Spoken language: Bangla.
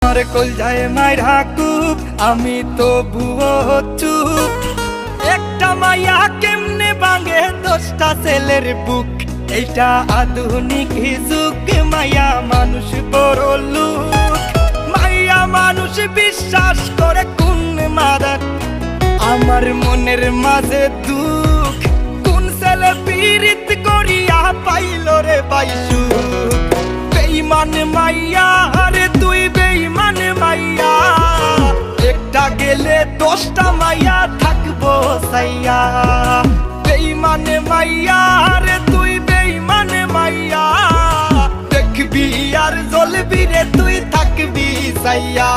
আমার কলজায় মাইরা কুপ আমি তো ভুয়ো চুপ। একটা মাইয়া কেমনে ভাঙে 10টা ছেলের বুক। এইটা আধুনিক যুগ, মাইয়া মানুষ বড় লোক। মাইয়া মানুষ বিশ্বাস করে কোন মাদার, আমার মনের মাঝে দুঃখ। কোন ছেলে পীড়িত করিয়া পাইল রে পাইসু। বেঈমান মাইয়া রে তুই বেঈমান মাইয়া, একটা গেলে 10টা মাইয়া থাকবো সাইয়া। বেঈমান মাইয়া রে তুই বেঈমান মাইয়া, দেখবি আর জ্বলবি রে তুই থাকবি সাইয়া।